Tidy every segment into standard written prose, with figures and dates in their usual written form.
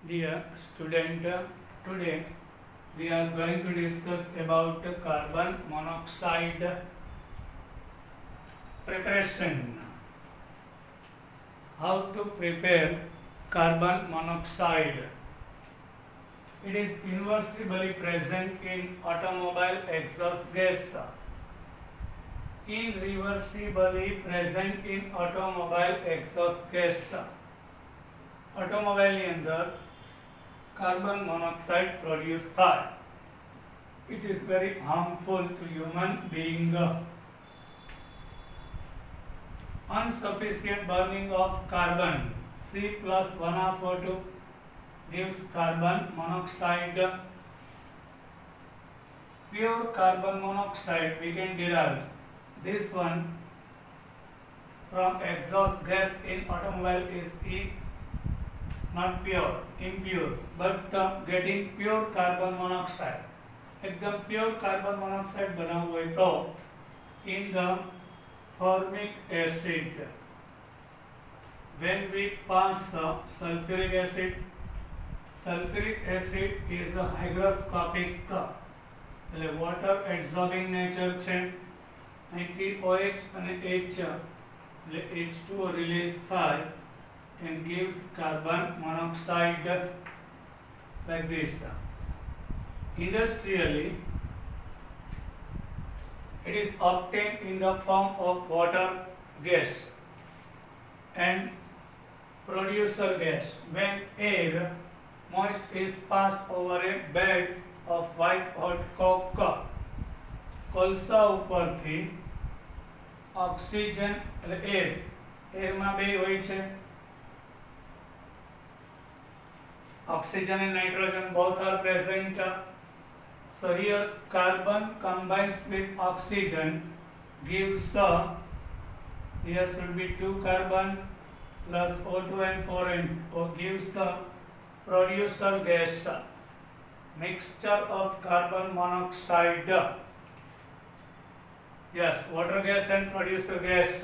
Dear student, today we are going to discuss about carbon monoxide preparation. How to prepare carbon monoxide? It is irreversibly present in automobile exhaust gas. Irreversibly present in automobile exhaust gas. ઓટોમોબાઈલની અંદર carbon monoxide produce થાય which is very harmful to human being. Insufficient burning of carbon C plus 1 gives carbon monoxide. Pure carbon monoxide we can derive this one from exhaust gas in automobile is not pure, impure, but getting pure carbon monoxide. एकदम pure carbon monoxide बनावવું હોય તો in the formic acid when we pass sulfuric acid is a hygroscopic એટલે water absorbing nature છે અહીંથી OH અને H એટલે H2O release થાય and gives carbon monoxide like this. Industrially, it is obtained in the form of water gas and producer gas when air moist is passed over a bed of white hot coke. કોલસા ઉપરથી oxygen એટલે એરમાં બે હોય છે oxygen and nitrogen both are present. So here carbon combines with oxygen gives here should be 2 carbon plus O2 and 4N gives producer gas mixture of carbon monoxide. Yes, water gas and producer gas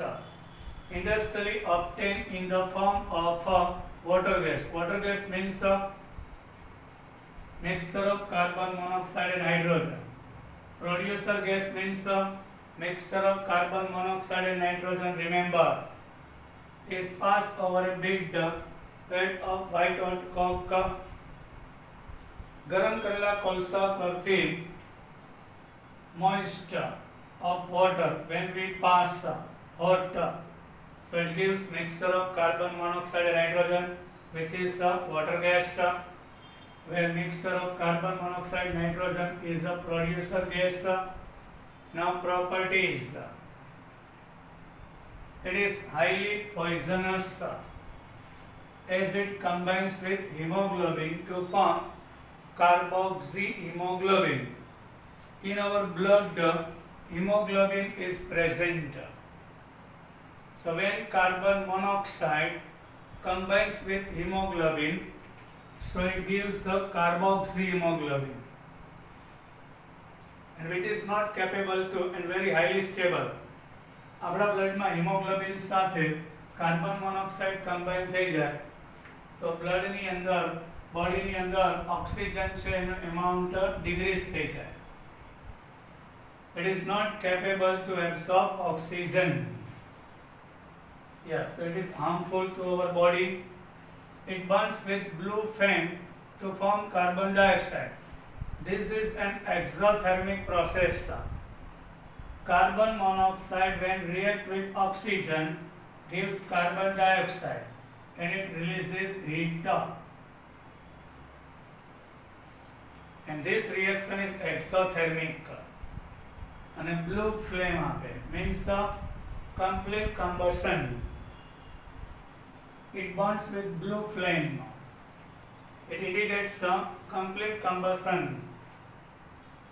industrially obtained in the form of water gas. Water gas means mixture of carbon monoxide and hydrogen. Producer gas means mixture of carbon monoxide and nitrogen. Remember, is passed over a big bed of white hot coke. गरम करेला कोलसा परથી moist of water when we pass hot. So it gives mixture of carbon monoxide and hydrogen, which is water gas, where mixture of carbon monoxide nitrogen is a producer gas. Now properties. It is highly poisonous as it combines with hemoglobin to form carboxyhemoglobin. In our blood, hemoglobin is present. So when carbon monoxide combines with hemoglobin, so it gives the carboxyhemoglobin, and which is not capable to and very highly stable. આપણા બ્લડમાં haemoglobin સાથે carbon monoxide combine થઈ જાય તો બ્લડની અંદર બોડીની અંદર oxygen છે એનો amount decrease થઈ જાય. It is not capable to absorb oxygen. Yes, so it is harmful to our body. It burns with blue flame to form carbon dioxide. This is an exothermic process. Carbon monoxide when react with oxygen gives carbon dioxide and it releases heat. And this reaction is exothermic. And a blue flame means the complete combustion. It burns with blue flame. It indicates the complete combustion.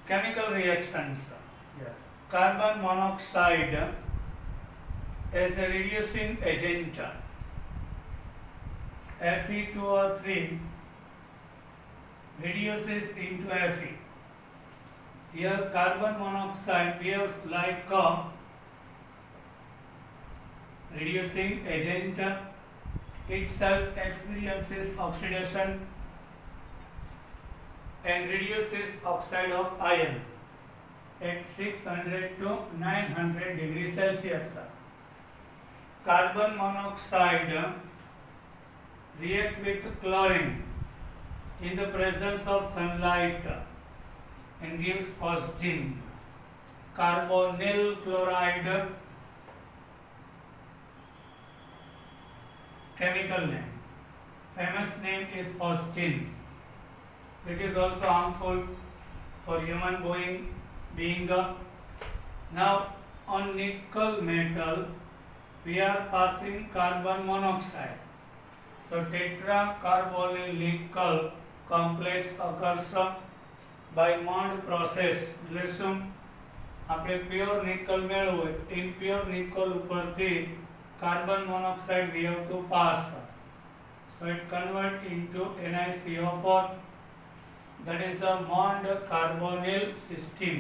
Chemical reactions. Yes. Carbon monoxide as a reducing agent. Fe2O3 reduces into Fe. Here carbon monoxide behaves like a reducing agent. Itself experiences oxidation and reduces oxide of iron at 600 to 900 degrees Celsius. Carbon monoxide react with chlorine in the presence of sunlight and gives phosgene. Carbonyl chloride chemical name. Famous name is phosgene, which is also harmful for human being. Now on nickel metal we are passing carbon monoxide. So tetracarbonyl nickel complex occurs by Mond process. એટલે શું આપણે pure nickel મેળવવું હોય, impure nickel ઉપરથી carbon monoxide we have to pass. So it convert into NiCO4. That is the Mond carbonyl system.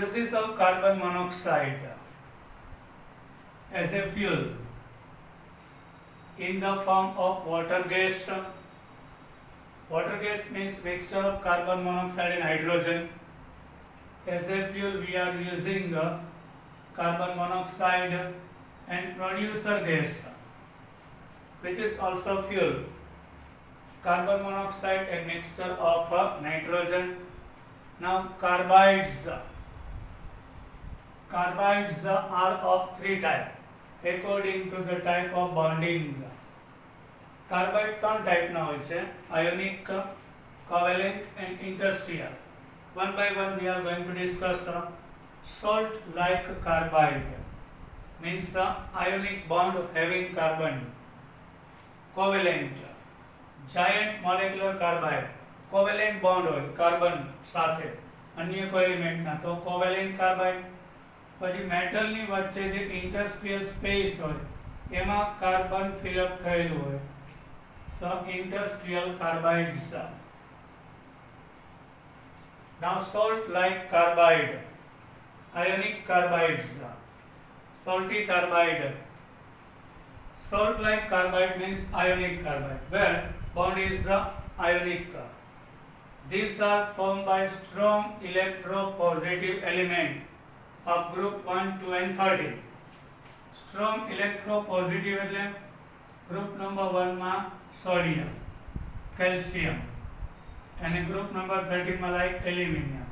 Uses of carbon monoxide as a fuel in the form of water gas. Water gas means mixture of carbon monoxide and hydrogen. As a fuel we are using carbon monoxide and producer gas, which is also fuel. Carbon monoxide a mixture of nitrogen. Now carbides. Carbides are of three types according to the type of bonding. Carbide ત્રણ ટાઈપના હોય છે, ionic, covalent and interstitial. One by one we are going to discuss. Salt like carbide means ionic bond having carbon. Covalent, giant molecular carbide, covalent bond હોય carbon સાથે અન્ય કોઈ element ના, તો covalent carbide. પછી મેટલની વચ્ચે જે ઇન્ટરસ્ટિયલ સ્પેસ હોય એમાં કાર્બન ફિલઅપ થયેલું હોય, so interstitial carbides. Now salt like carbide, ionic carbides, salty carbide. Salt like carbide means ionic carbide where bond is ionic. These are formed by strong electropositive element of group 1, 2 and 13. Strong electropositive એટલે group number 1 માં sodium, calcium, and group number 13 માં like aluminium.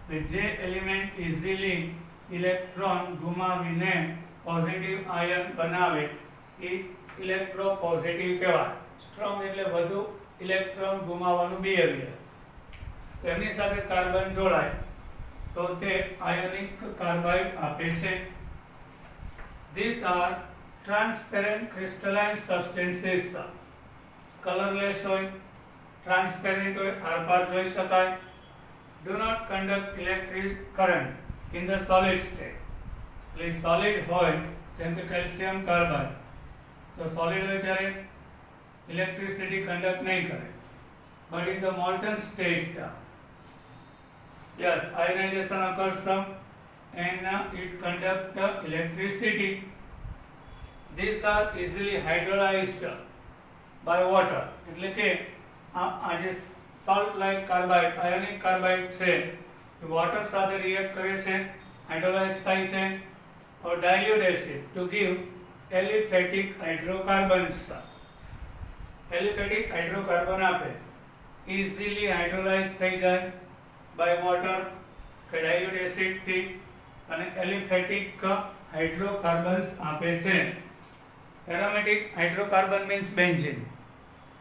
તો જે element easily electron ગુમાવીને positive ion બનાવે એ ઇલેક્ટ્રોપોઝિટિવ કહેવાય. Strong એટલે વધુ ઇલેક્ટ્રોન ગુમાવવાનું બિહેવિયર. એમની સાથે કાર્બન જોડાય તો તે આયોનિક કાર્બાઇડ આપે છે. These are transparent crystalline substances. Colourless હોય, ટ્રાન્સપેરેન્ટ હોય, આરપાર જોઈ શકાય. Do not conduct electric current in the solid state. એટલે સોલિડ હોય જેમ કે કેલ્શિયમ કાર્બાઇડ, તો સોલિડ હોય ત્યારે ઇલેક્ટ્રિસિટી કંડક્ટ નહીં કરે. But in the molten state, yes, ionization occurs and it conducts electricity. These are easily hydrolyzed by water. એટલે કે આ જે salt like carbide, ionic carbide છે એ water સાથે react કરે છે, hydrolyze થાય છે, or dilute acid to give aliphatic hydrocarbons. Aliphatic hydrocarbon આપે, easily hydrolyze થઈ જાય by water કે dilute acid થી, અને aliphatic hydrocarbons આપે છે. Aromatic hydrocarbon means benzene.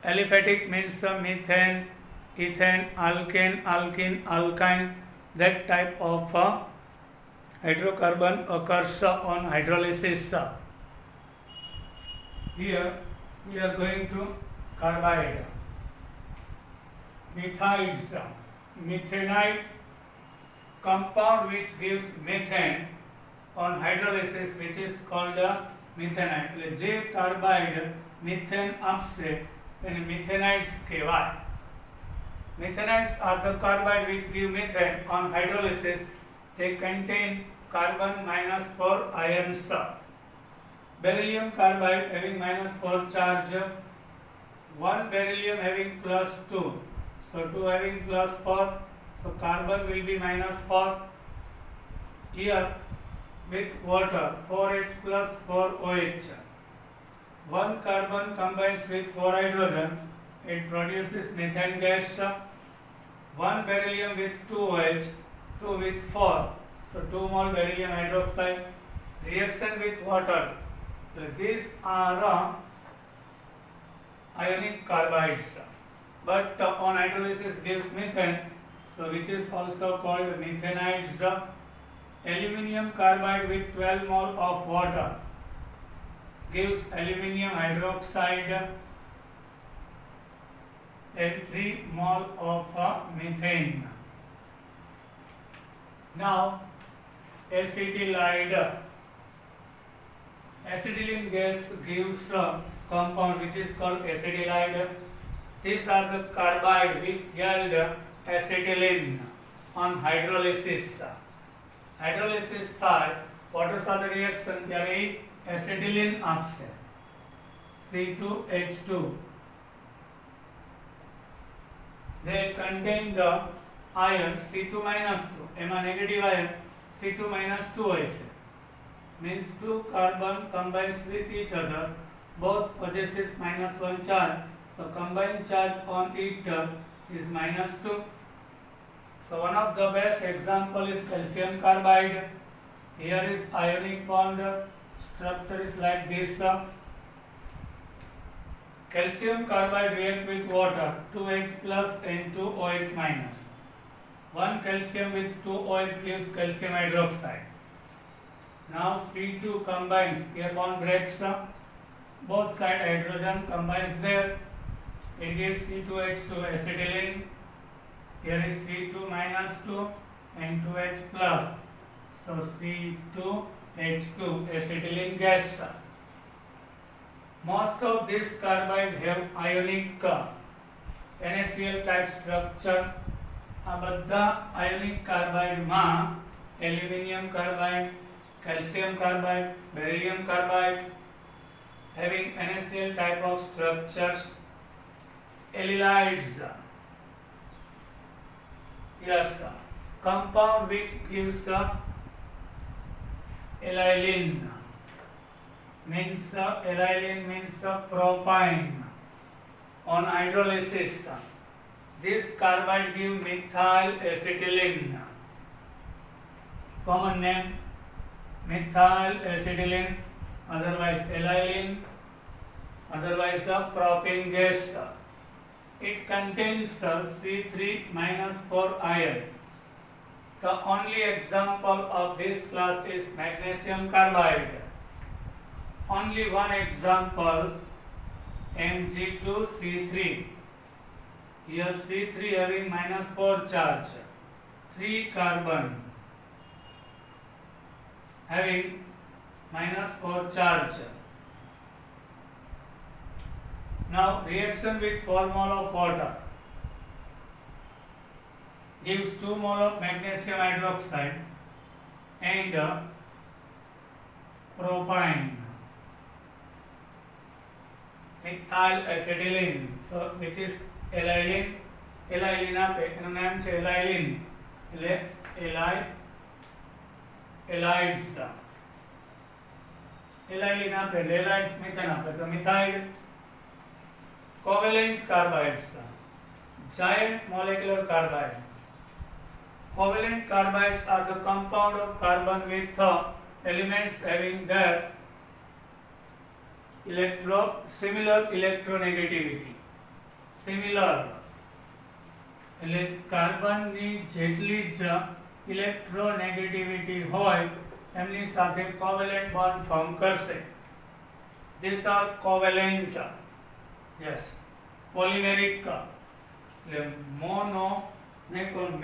Aliphatic means methane, ethane, alkane, alkene, alkyne. That type of hydrocarbon occurs on hydrolysis. Here we are going to carbide. Methides, methanite compound which gives methane on hydrolysis, which is called methanite. એટલે જે carbide methane આપશે એને મિથેનાઇટ્સ કહેવાય. Methanites are the carbide which give methane on hydrolysis. They contain carbon -4 ions. Beryllium carbide having -4 charge, one beryllium having +2. So 2 having plus 4, so carbon will be minus 4. Here with water 4H plus 4OH. One carbon combines with 4 hydrogen, it produces methane gas. One beryllium with 2 OH, 2 with 4, so 2 mole beryllium hydroxide. Reaction with water. So these are ionic carbides, but on hydrolysis gives methane, so which is also called methanides. Aluminium carbide with 12 mole of water gives aluminium hydroxide and 3 mole of methane. Now acetylide. Acetylene gas gives a compound which is called acetylide. These are the carbide which yield acetylene on hydrolysis. Hydrolysis થાય water સાથે reaction ત્યારે acetylene આપશે C2H2. They contain the ion C2 minus 2. એમાં negative ion C2 minus 2 હોય છે. Means 2 carbon combines with each other. Both possesses minus 1 charge. So combined charge on it is minus 2. So one of the best example is calcium carbide. Here is ionic bond. Structure is like this. Calcium carbide react with water 2H plus and 2OH minus. One calcium with 2OH gives calcium hydroxide. Now C2 combines, here bond breaks. Both side hydrogen combines there. It gives C2H2 acetylene. Here is C2 minus 2 and 2H plus. So C2H2 acetylene gas. Most of these carbide have ionic NaCl type structure. આ બધા ionic carbide માં aluminium carbide, calcium carbide, beryllium carbide having NaCl type of structures. Allylides. Yes, compound which gives aniline means aniline means propine on hydrolysis. This carbide give methyl acetylene. Common name methyl acetylene, otherwise aniline, otherwise propane gas. It contains C3 minus 4 ion. The only example of this class is magnesium carbide. Only one example, Mg2C3. Here C3 having minus 4 charge. 3 carbon having minus 4 charge. Now reaction with 4 mole of water gives 2 mole of magnesium hydroxide and propine, methyl acetylene. So which is aniline. Aniline આપે એનું નામ છે aniline એટલે halides. aniline આપે halides methane આપે તો methyl. Covalent carbides, giant molecular carbide. Covalent carbides are the compound of carbon with elements having their similar electronegativity. Similar એટલે કાર્બનની જેટલી જ ઇલેક્ટ્રોનેગેટિવિટી હોય એમની સાથે કોવેલેન્ટ બોન્ડ ફોર્મ કરશે. These are covalent. Yes, polymeric.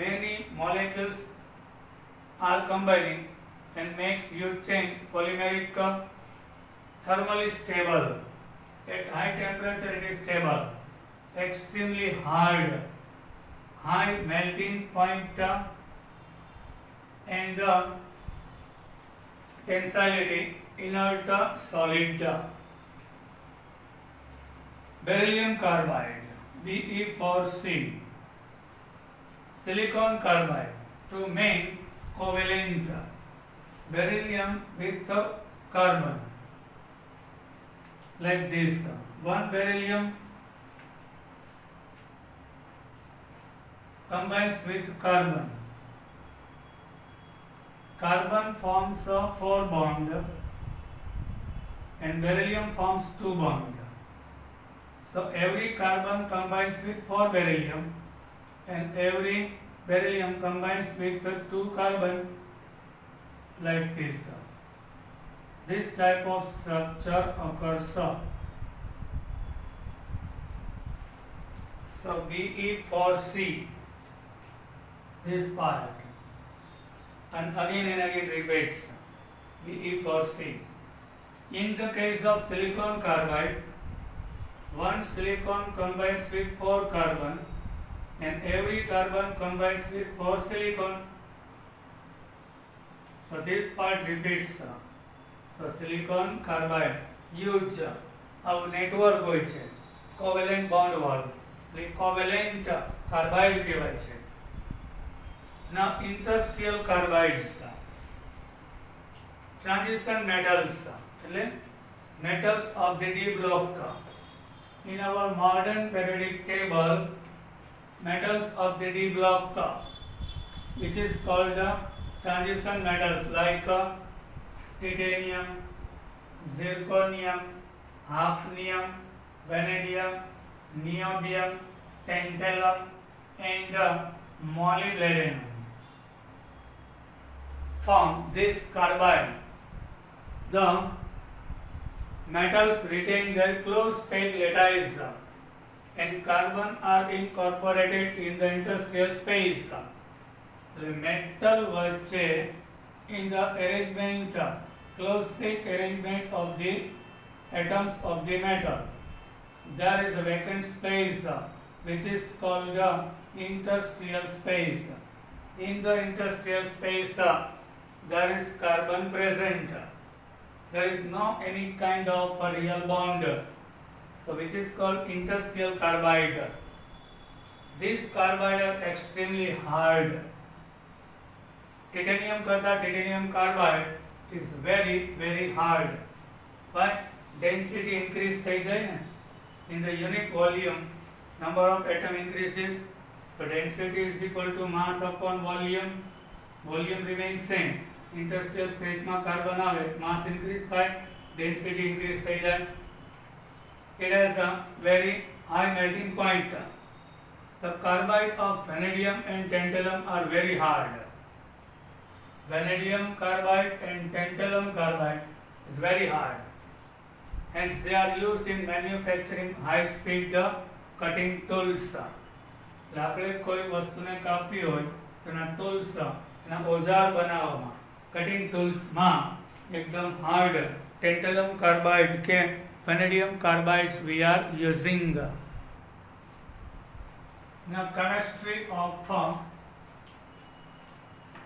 Many molecules are combining and makes huge chain. Polymeric, thermally stable. At high temperature it is stable. Extremely hard, high melting point and tensility, inert solid. Beryllium carbide, Be4C. silicon carbide to make covalent beryllium with carbon, like this. One beryllium combines with carbon. Carbon forms a 4 bond and beryllium forms 2 bond. So every carbon combines with 4 beryllium and every beryllium combines with 2 carbon, like this. This type of structure occurs. So Be4C, this part, and again repeats, Be4C. In the case of silicon carbide, one silicon combines with 4 carbon and every carbon combines with 4 silicon. So this part repeats. So silicon carbide huge network હોય છે covalent bond વાળું, એટલે covalent carbide કહેવાય છે. Now interstitial carbides, transition metals, એટલે metals of the d block. In our modern periodic table, metals of the d block, which is called transition metals, like titanium, zirconium, hafnium, vanadium, niobium, tantalum, and molybdenum, form this carbide. The metals retain their close peg lattice and carbon are incorporated in the interstitial space. The metal વચ્ચે in the arrangement, close peg arrangement of the atoms of the metal, there is a vacant space which is called the interstitial space. In the interstitial space, there is carbon present. There is no any kind of a real bond, so which is called interstitial carbide. These carbide are extremely hard. Titanium karta titanium carbide is very hard. Why? Density increase થઈ જાય ને, in the unit volume number of atom increases, so density is equal to mass upon volume. Volume remains same. Interstitial space માં carbon આવે, mass increase થાય, density increase થઈ જાય. It has a very high melting point. The carbide of vanadium and tantalum are very hard. Vanadium carbide and tantalum carbide is very hard. Hence they are used in manufacturing high speed cutting tools. એટલે આપણે કોઈ વસ્તુને કાપવી હોય તો એના tools, એના ઓજાર બનાવવામાં, cutting ટૂલ્સમાં એકદમ હાર્ડ tantalum carbide કે vanadium carbides we are using. Now chemistry of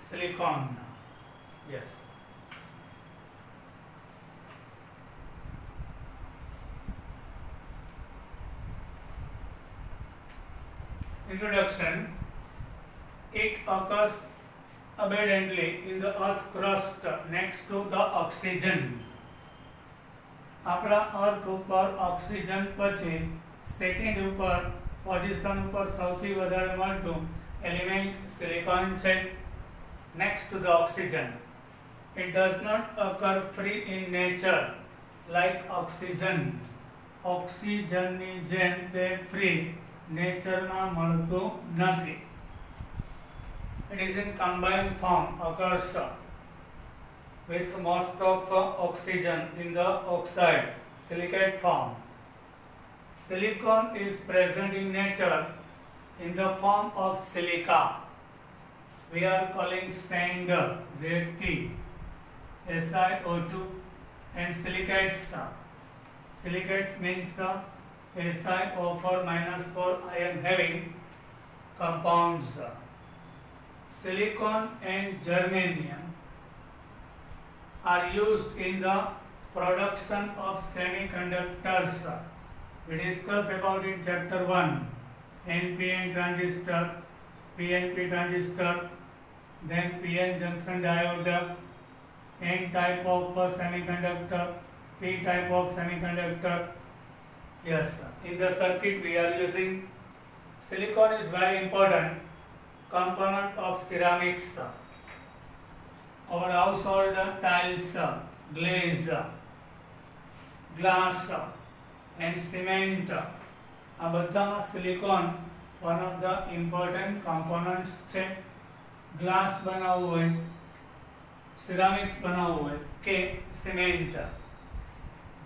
silicon. Yes. Introduction. It occurs abundantly in the earth crust next to the oxygen. આપણા અર્થ ઉપર ઓક્સિજન પછી સેકન્ડ ઉપર પોઝિશન ઉપર સૌથી વધારે મળતું એલિમેન્ટ સિલિકોન છે, next to the oxygen. It does not occur free in nature like oxygen. ઓક્સિજનની જેમ તે free નેચરમાં મળતું નથી. It is in combined form, occurs with most of oxygen in the oxide silicate form. Silicon is present in nature in the form of silica. We are calling sand, reti, SiO2, and silicates. Silicates means SiO4 -4 ion having compounds. Silicon and germanium are used in the production of semiconductors. We discussed about in chapter 1, NPN transistor, PNP transistor, then PN junction diode, N type of semiconductor, P type of semiconductor. Yes, in the circuit we are using silicon is very important component of ceramics. Our household tiles, glaze, glass and cement. આ બધામાં silicon one of the important components છે. Glass બનાવવું હોય, ceramics બનાવવું હોય કે cement.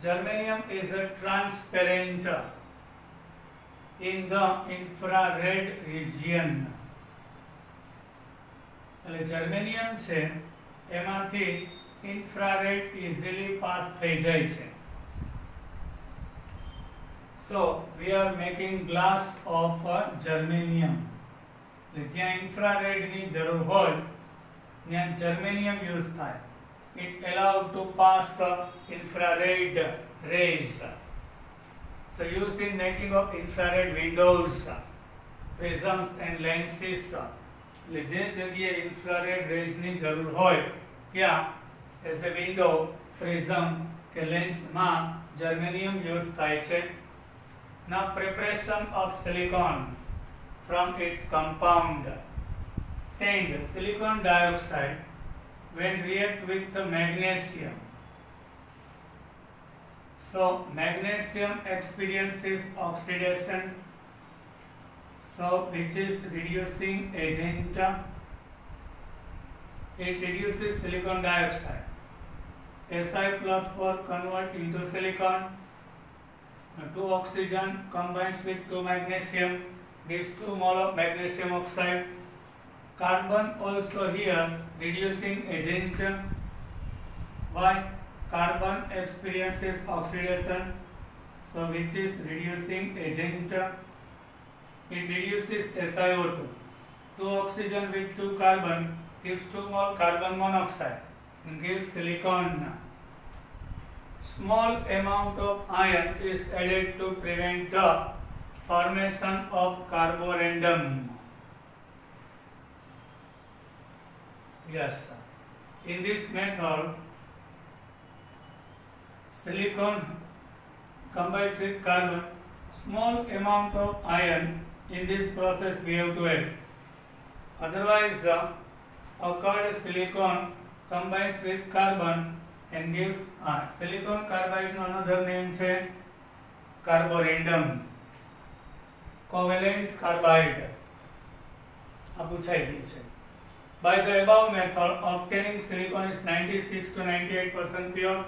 Germanium is a transparent in the infrared region. એટલે germanium છે એમાંથી ઇન્ફ્રારેડ ઇઝીલી પાસ થઈ જાય છે. So we are making glass of germanium. જ્યાં ઇન્ફ્રારેડની જરૂર હોય ત્યાં જર્મેનિયમ યુઝ થાય. It allowed to pass infrared rays. So used in making of infrared windows, prisms and lenses. એટલે જે જગ્યાએ ઇન્ફ્રારેડ રેઝની જરૂર હોય ત્યાં એઝ એ વિન્ડો, પ્રિઝમ કે લેન્સમાં જર્મેનિયમ યુઝ થાય છે. Now preparation of silicon from its compound sand, silicon dioxide, when react with magnesium. So magnesium experiences oxidation, so which is reducing agent. It reduces silicon dioxide. Si+4 convert into silicon. 2 oxygen combines with 2 magnesium, gives 2 mole of magnesium oxide. Carbon also here reducing agent. Why? Carbon experiences oxidation, so which is reducing agent. It reduces SiO2. 2 oxygen with 2 carbon gives 2 mole carbon monoxide and gives silicon. Small amount of iron is added to prevent the formation of carborundum. Yes, in this method, silicon combines with carbon. Small amount of iron in this process we have to add. Otherwise, the occurred silicon combines with carbon and gives silicon carbide. No another name છે carborundum, covalent carbide. આ પૂછાઈ ગયું છે. By the above method, obtaining silicon is 96 to 98% pure.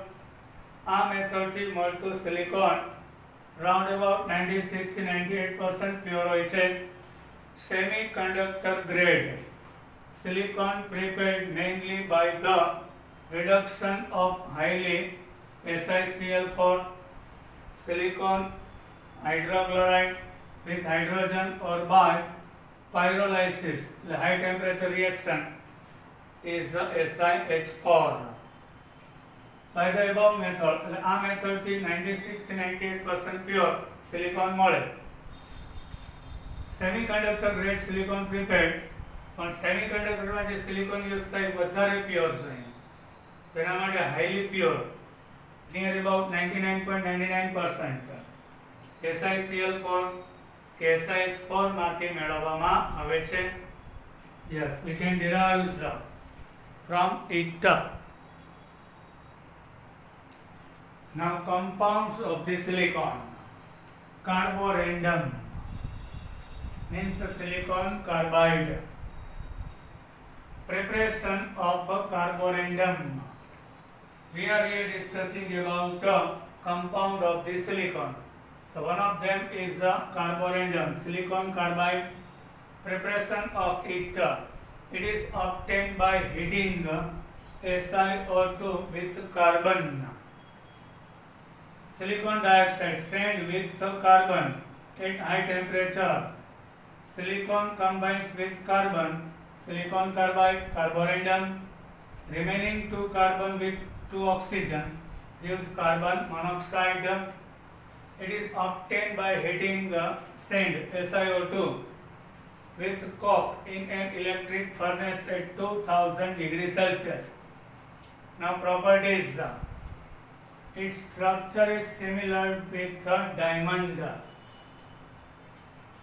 આ method થી મળતું silicon round about 96 to 98% pure હોય છે. Semiconductor grade silicon prepared mainly by the reduction of highly SiCl4 silicon hydrochloride with hydrogen or by pyrolysis, the high temperature reaction is the SiH4. By the above method, આ method થી 96 to 98% pure silicon મળે. Semiconductor grade silicon prepared, પણ સેમિકન્ડક્ટરમાં જે silicon use થાય વધારે pure જોઈએ. તેના માટે highly pure near about 99.99% SiCl4 કે SiH4 માંથી મેળવવામાં આવે છે. Yes, we can derive from it. Now compounds of the silicon. Carborundum means silicon carbide. Preparation of carborundum. We are here discussing about the compound of the silicon. So one of them is the carborundum, silicon carbide. Preparation of it. It is obtained by heating SiO2 with carbon. Silicon dioxide sand with carbon at high temperature. Silicon combines with carbon, silicon carbide, carborundum. Remaining 2 carbon with 2 oxygen gives carbon monoxide. It is obtained by heating the sand SiO2 with coke in an electric furnace at 2000 degrees Celsius. Now properties. Its structure is similar with a diamond.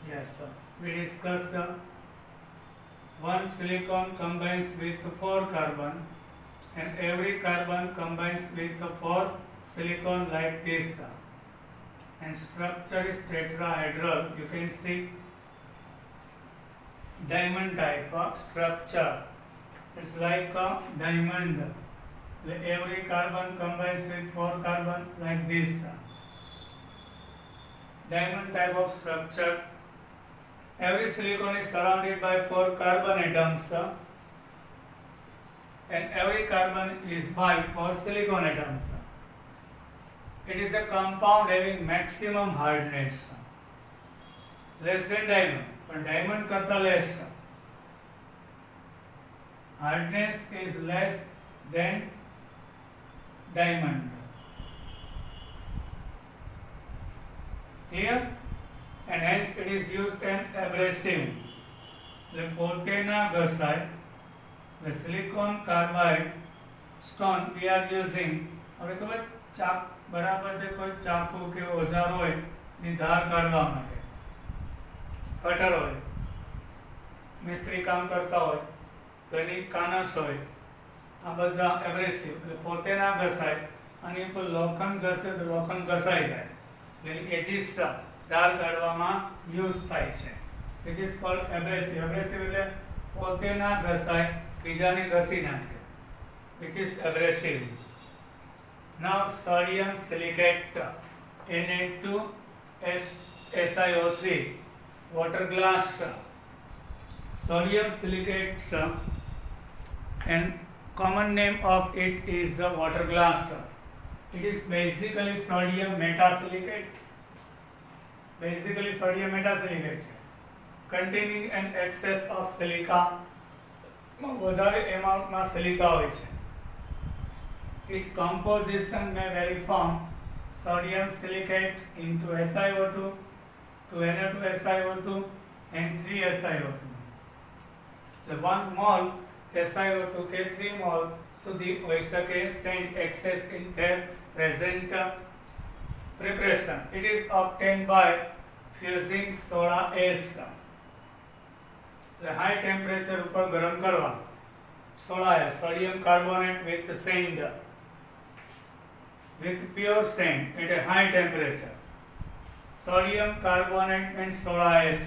Yes, we discussed one silicon combines with 4 carbon and every carbon combines with 4 silicon like this. And structure is tetrahedral. You can see diamond type of structure. It's like a diamond. Every carbon combines with 4 carbon like this. Diamond type of structure. Every silicon is surrounded by 4 carbon atoms and every carbon is by 4 silicon atoms. It is a compound having maximum hardness. Less than diamond, but diamond karta less. Hardness is less than diamond. Clear? And hence it is used as abrasive. એટલે પોતે ના ઘસાય. The silicon carbide stone we are using. હવે ખબર ચાક બરાબર છે કોઈ ચાકુ કે ઓજાર હોય ની ધાર કાઢવા માટે. કટર હોય. મિસ્ત્રી કામ કરતા હોય તો એની કાનસ હોય. આ બધા એબ્રેસિવ એટલે પોતે ના ઘસાય. આની ઉપર લોખંડ ઘસે તો લોખંડ ઘસાઈ જાય. એટલે એજીસ ધાર કાઢવામાં યુઝ થાય છે. Which is called abrasive. Abrasive એટલે પોતે ના ઘસાય બીજાને ઘસી નાખે. Which is abrasive. Now sodium silicate Na2SiO3 water glass. Sodium silicate and common name of it is water glass. It is basically sodium metasilicate. Basically sodium metasilicate containing an excess of silica. વધારે એમાઉન્ટમાં silica હોય છે. Its composition may vary from sodium silicate into SiO2 to Na2SiO2 and 3SiO2. The 1 mole SiO2 के 3 mole સુધી હોઈ શકે sent excess in their present preparation. It is obtained by fusing soda ash. The high temperature ઉપર ગરમ કરવા. Soda ash, sodium carbonate with sand. With pure sand at a high temperature. Sodium carbonate means soda ash.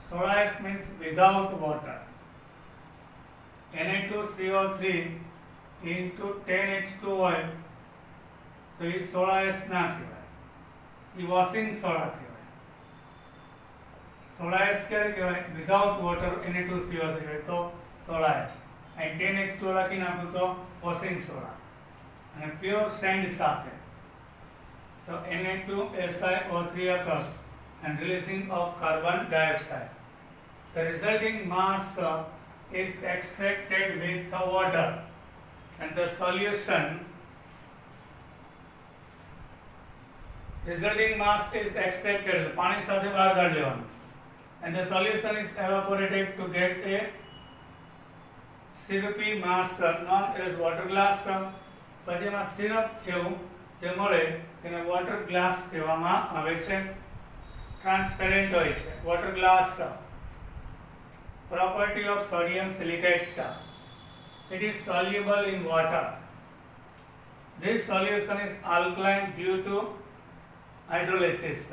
Soda ash means without water. Na2CO3 into 10H2O તો એ soda S ના કહેવાય. એ washing soda કહેવાય. Soda S ક્યારે કહેવાય? Without water Na2CO3 તો soda S. અહીં 10H2O લખી નાખું તો વોશિંગ સોડા. અને પ્યોર સેન્ડ સાથે. So Na2SiO3 occurs and releasing of carbon dioxide. The resulting mass is extracted with the water and the solution resulting mass is extracted પાણી સાથે બહાર કાઢી લેવાનું and the solution is evaporated to get a syrupy mass known as water glass. પછી એમાં syrup જેવું જે મળે તેને વોટર ગ્લાસ કહેવામાં આવે છે. ટ્રાન્સપેરેન્ટ હોય છે water glass. Property of sodium silicate. It is soluble in water. This solution is alkaline due to hydrolysis.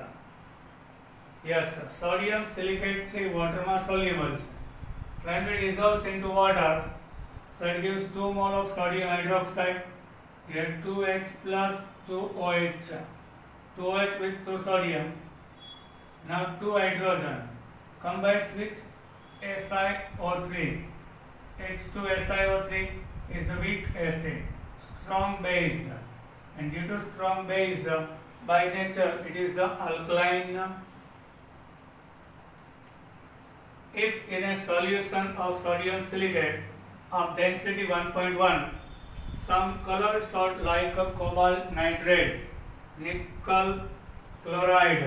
Yes, sodium silicate છે water soluble છે. When it dissolves into water, so it gives 2 mole of sodium hydroxide. Here 2H plus 2OH. 2OH with 2 sodium. Now 2 hydrogen combines with SiO3. H2SiO3 is a weak acid, strong base, and due to strong base, by nature it is alkaline. If in a solution of sodium silicate of density 1.1, some colored salt like a cobalt nitrate, nickel chloride,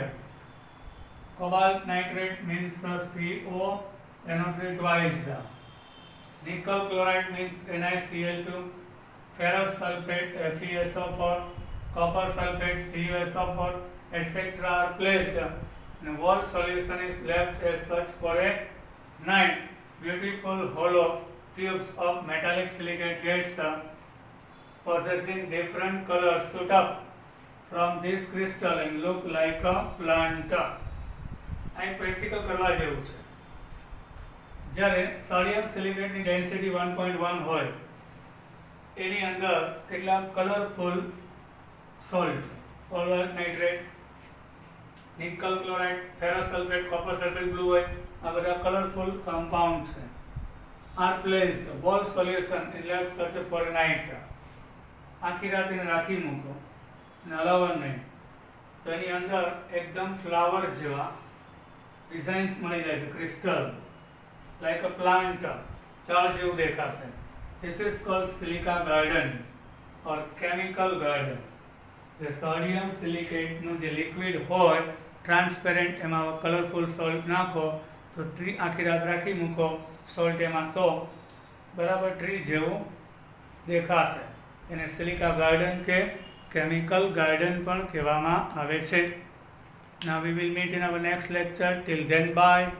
cobalt nitrate means CO, NO3 twice. Nickel chloride means NiCl2, ferrous sulfate FeSO4, copper sulfate CuSO4, etc. are placed. And whole solution is left as such for a 9 beautiful hollow tubes of metallic silicate gates possessing different colors shoot up from this crystal and look like a plant. અહીં practical કરવા જેવું છે. જ્યારે sodium સિલિકેટની density 1.1 હોય એની અંદર કેટલાક colourful salt, cobalt nitrate, nickel chloride, ferrous sulphate, copper sulphate, blue હોય, આ બધા કલરફુલ કમ્પાઉન્ડ છે. આર પ્લેસ્ડ બોલ solution in left search for night. આખી રાત એને રાખી મૂકો અને હલાવવાનું નહીં, તો એની અંદર એકદમ ફ્લાવર જેવા ડિઝાઇન્સ મળી જાય છે, ક્રિસ્ટલ લાઈક અ પ્લાન્ટ, ઝાડ જેવું દેખાશે. This is called silica garden or chemical garden. જે સોડિયમ સિલિકેટનું જે લિક્વિડ હોય ટ્રાન્સપેરેન્ટ, એમાં કલરફુલ સોલ્ટ નાખો તો ટ્રી આખી રાત રાખી મૂકો સોલ્ટ એમાં, તો બરાબર ટ્રી જેવું દેખાશે. એને સિલિકા ગાર્ડન કે કેમિકલ ગાર્ડન પણ કહેવામાં આવે છે. Now we will meet in our next lecture. Till then, bye.